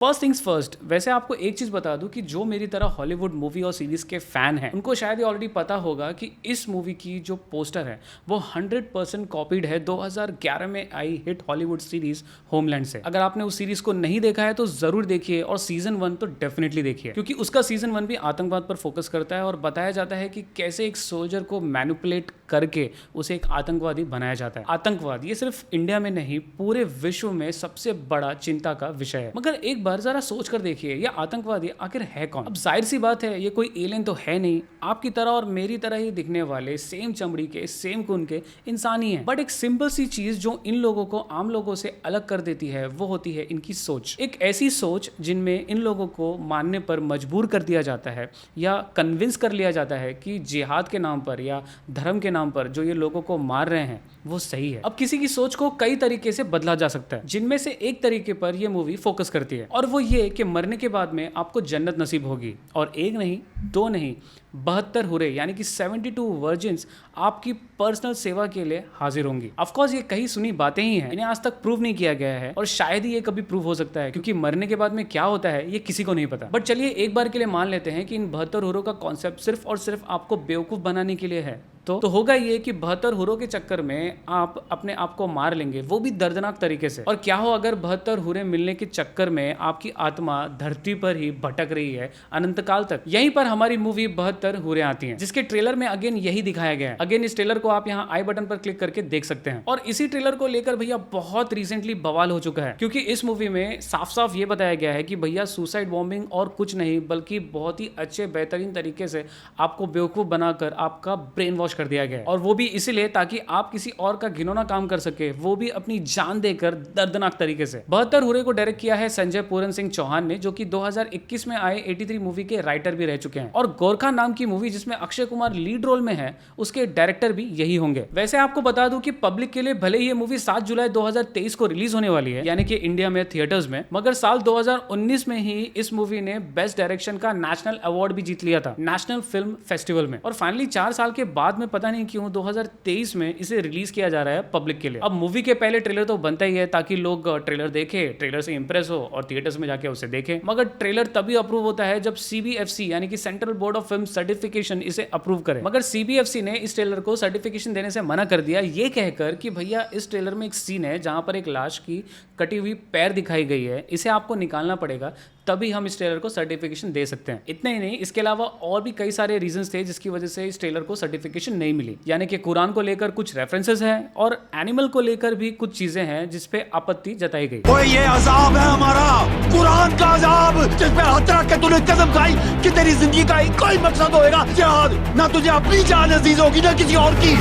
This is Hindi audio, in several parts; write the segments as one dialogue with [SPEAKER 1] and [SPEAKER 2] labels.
[SPEAKER 1] फर्स्ट थिंग्स फर्स्ट, वैसे आपको एक चीज़ बता दूं कि जो मेरी तरह हॉलीवुड मूवी और सीरीज़ के फ़ैन हैं उनको शायद ये ऑलरेडी पता होगा कि इस मूवी की जो पोस्टर है वो 100% कॉपीड है 2011 में I hit Hollywood series homeland से। अगर आपने उस सीरीज़ को नहीं देखा है तो ज़रूर देखिए, और सीज़न 1 तो डेफिनेटली देखिए, क्योंकि उसका सीज़न 1 भी आतंकवाद पर फोकस करता है और बताया जाता है कि कैसे एक सोल्जर को मैनिपुलेट करके उसे एक आतंकवादी बनाया जाता है। आतंकवाद ये सिर्फ इंडिया में नहीं, पूरे विश्व में सबसे बड़ा चिंता का विषय है। मगर एक बार जरा सोच कर देखिए, ये आतंकवादी आखिर है कौन? अब जाहिर सी बात है, ये कोई एलियन तो है नहीं, आपकी तरह और मेरी तरह ही दिखने वाले, सेम चमड़ी के, सेम खून के इंसान ही हैं। बट एक सिंपल सी चीज जो इन लोगों को आम लोगों से अलग कर देती है वो होती है इनकी सोच। एक ऐसी सोच जिनमें इन लोगों को मानने पर मजबूर कर दिया जाता है या कन्विंस कर लिया जाता है कि जिहाद के नाम पर या धर्म के नाम पर जो ये लोगों को मार रहे हैं वो सही है। अब किसी की सोच को कई तरीके से बदला जा सकता है, जिनमें से एक तरीके पर ये मूवी फोकस करती है, और वो ये कि मरने के बाद में आपको जन्नत नसीब होगी। और एक नहीं, दो नहीं, 72 हुरे यानी कि 72 वर्जिन्स आपकी पर्सनल सेवा के लिए हाजिर होंगी। ऑफ कोर्स ये कहीं सुनी बातें ही हैं, इन्हें आज तक प्रूव नहीं किया गया है और शायद ही ये कभी प्रूव हो सकता है, क्योंकि मरने के बाद में क्या होता है ये किसी को नहीं पता। बट चलिए एक बार के लिए मान लेते हैं कि इन 72 हुरों का कॉन्सेप्ट सिर्फ और सिर्फ आपको बेवकूफ बनाने के लिए है। तो होगा ये कि 72 हुरों के चक्कर में आप अपने आप को मार लेंगे, वो भी दर्दनाक तरीके से। और क्या हो अगर 72 हुरे मिलने के चक्कर में आपकी आत्मा धरती पर ही भटक रही है अनंत काल तक। यहीं पर हमारी मूवी 72 हुरे आती हैं, जिसके ट्रेलर में अगेन यही दिखाया गया है। अगेन इस ट्रेलर को आप यहाँ आई बटन पर क्लिक करके देख सकते हैं। और इसी ट्रेलर को लेकर भैया बहुत रिसेंटली बवाल हो चुका है, क्योंकि इस मूवी में साफ साफ ये बताया गया है कि भैया सुसाइड बॉम्बिंग और कुछ नहीं, बल्कि बहुत ही अच्छे बेहतरीन तरीके से आपको बेवकूफ बनाकर आपका ब्रेन वॉश कर दिया गया है। और वो भी इसीलिए ताकि आप किसी और का घिनौना काम कर सके, वो भी अपनी जान देकर दर्दनाक तरीके से। 72 हुरे को डायरेक्ट किया है संजय पूरन सिंह चौहान ने, जो कि 2021 में आए 83 मूवी के राइटर भी रह चुके हैं। और गोरखा नाम की मूवी जिसमें अक्षय कुमार लीड रोल में है, उसके डायरेक्टर भी यही होंगे। वैसे आपको बता दूं कि पब्लिक के लिए भले ही ये मूवी 7 जुलाई 2023 को रिलीज होने वाली है, यानी कि इंडिया में थिएटर्स में, मगर साल 2019 में ही इस मूवी ने बेस्ट डायरेक्शन का नेशनल अवार्ड भी जीत लिया था नेशनल फिल्म फेस्टिवल में। और फाइनली 4 साल के बाद में पता नहीं क्यों 2023 में इसे रिलीज किया जा रहा है पब्लिक के लिए। अब मूवी के पहले ट्रेलर तो बनता ही है ताकि लोग ट्रेलर देखे, ट्रेलर से इंप्रेस हो और थिएटर्स में जाके उसे देखें। मगर ट्रेलर तभी अप्रूव होता है जब सीबीएफसी यानी कि central board of film certification इसे अप्रूव करे। मगर सीबीएफसी ने इस ट्रेलर को सर्टिफिकेशन देने से मना कर दिया, ये कहकर कि भैया इस ट्रेलर में एक सीन है जहां पर एक लाश की कटी हुई पैर दिखाई गई है, इसे आपको निकालना पड़ेगा, तभी हम इस ट्रेलर को सर्टिफिकेशन दे सकते हैं। इतना ही नहीं, इसके अलावा और भी कई सारे रीजंस थे जिसकी वजह से इस ट्रेलर को सर्टिफिकेशन नहीं मिली। यानी कि कुरान को लेकर कुछ रेफरेंसेस हैं और एनिमल को लेकर भी कुछ चीजें हैं जिस पे आपत्ति जताई गई।
[SPEAKER 2] ओए ये अजाब है हमारा, कुरान का अजाब, जिस पे हाथ रख के तूने कसम खाई कि तेरी जिंदगी का एक कोई मकसद होएगा जिहाद, ना तुझे अपनी जान अजीज होगी ना किसी और की।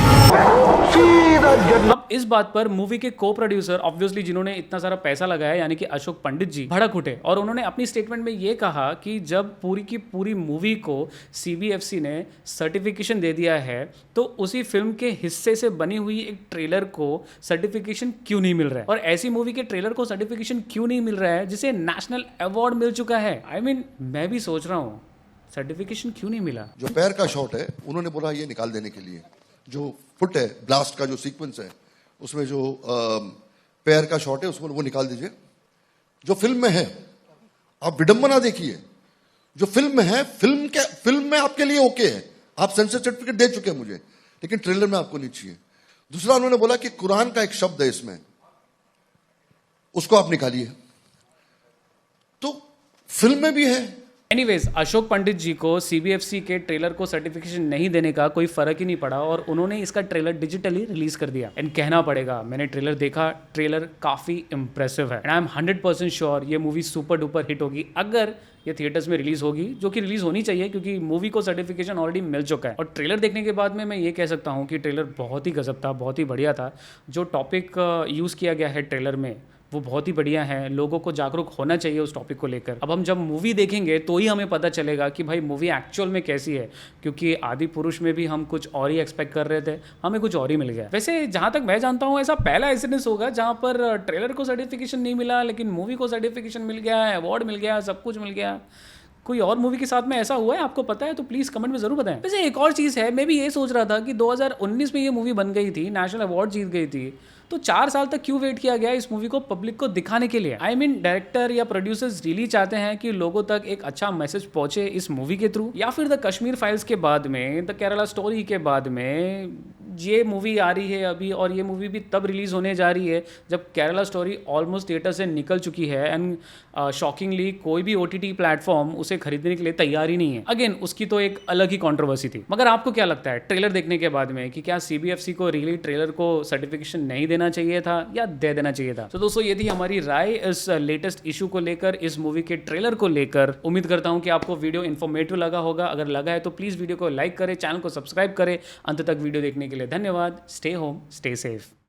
[SPEAKER 1] अब इस बात पर मूवी के को प्रोड्यूसर ऑब्वियसली जिन्होंने इतना सारा पैसा लगाया यानी कि अशोक पंडित जी भड़क उठे और उन्होंने अपनी स्टेटमेंट में ये कहा कि जब पूरी की पूरी मूवी को सीबीएफसी ने सर्टिफिकेशन दे दिया है तो उसी फिल्म के हिस्से से बनी हुई एक ट्रेलर को सर्टिफिकेशन क्यों नहीं मिल रहा है, और ऐसी मूवी के ट्रेलर को सर्टिफिकेशन क्यों नहीं मिल रहा है जिसे नेशनल अवार्ड मिल चुका है। आई मीन मैं भी सोच रहा हूँ सर्टिफिकेशन क्यों नहीं मिला।
[SPEAKER 3] जो पैर का शॉट है उन्होंने बोला ये निकाल देने के लिए, जो फुट है ब्लास्ट का जो सीक्वेंस है उसमें जो पैर का शॉट है उसमें वो निकाल दीजिए। जो फिल्म में है आप विडंबना देखिए, जो फिल्म में है फिल्म में आपके लिए ओके है, आप सेंसर सर्टिफिकेट दे चुके हैं मुझे, लेकिन ट्रेलर में आपको नहीं चाहिए। दूसरा उन्होंने बोला कि कुरान का एक शब्द है इसमें, उसको आप निकालिए, तो फिल्म में भी है।
[SPEAKER 1] एनीवेज, अशोक पंडित जी को सीबीएफसी के ट्रेलर को सर्टिफिकेशन नहीं देने का कोई फर्क ही नहीं पड़ा और उन्होंने इसका ट्रेलर डिजिटली रिलीज कर दिया। एंड कहना पड़ेगा मैंने ट्रेलर देखा, ट्रेलर काफी इंप्रेसिव है एंड आई एम 100% श्योर ये मूवी सुपर डुपर हिट होगी अगर ये थिएटर्स में रिलीज होगी, जो कि रिलीज होनी चाहिए क्योंकि मूवी को सर्टिफिकेशन ऑलरेडी मिल चुका है। और ट्रेलर देखने के बाद में मैं ये कह सकता हूँ कि ट्रेलर बहुत ही गजब था, बहुत ही बढ़िया था। जो टॉपिक यूज़ किया गया है ट्रेलर में वो बहुत ही बढ़िया है, लोगों को जागरूक होना चाहिए उस टॉपिक को लेकर। अब हम जब मूवी देखेंगे तो ही हमें पता चलेगा कि भाई मूवी एक्चुअल में कैसी है, क्योंकि आदि पुरुष में भी हम कुछ और ही एक्सपेक्ट कर रहे थे, हमें कुछ और ही मिल गया। वैसे जहाँ तक मैं जानता हूँ ऐसा पहला इंसिडेंस होगा जहाँ पर ट्रेलर को सर्टिफिकेशन नहीं मिला लेकिन मूवी को सर्टिफिकेशन मिल गया, अवार्ड मिल गया, सब कुछ मिल गया। कोई और मूवी के साथ में ऐसा हुआ है, आपको पता है तो प्लीज़ कमेंट में ज़रूर बताएं। वैसे एक और चीज़ है, मैं भी ये सोच रहा था कि 2019 में ये मूवी बन गई थी, नेशनल अवार्ड जीत गई थी, तो 4 साल तक क्यों वेट किया गया इस मूवी को पब्लिक को दिखाने के लिए? आई मीन डायरेक्टर या प्रोड्यूसर्स रियली चाहते हैं कि लोगों तक एक अच्छा मैसेज पहुंचे इस मूवी के थ्रू, या फिर द कश्मीर फाइल्स के बाद में, द केरला स्टोरी के बाद में ये मूवी आ रही है अभी, और ये मूवी भी तब रिलीज होने जा रही है जब केरला स्टोरी ऑलमोस्ट थिएटर से निकल चुकी है एंड शॉकिंगली कोई भी OTT प्लेटफॉर्म उसे खरीदने के लिए तैयार ही नहीं है। अगेन उसकी तो एक अलग ही कंट्रोवर्सी थी। मगर आपको क्या लगता है ट्रेलर देखने के बाद में कि क्या CBFC को रियली ट्रेलर को सर्टिफिकेशन नहीं देना चाहिए था या दे देना चाहिए था? तो दोस्तों ये थी हमारी राय इस लेटेस्ट इशू को लेकर, इस मूवी के ट्रेलर को लेकर। उम्मीद करता हूं कि आपको वीडियो इन्फॉर्मेटिव लगा होगा। अगर लगा है तो प्लीज वीडियो को लाइक करें, चैनल को सब्सक्राइब करें। अंत तक वीडियो देखने के लिए धन्यवाद। Stay home, stay safe.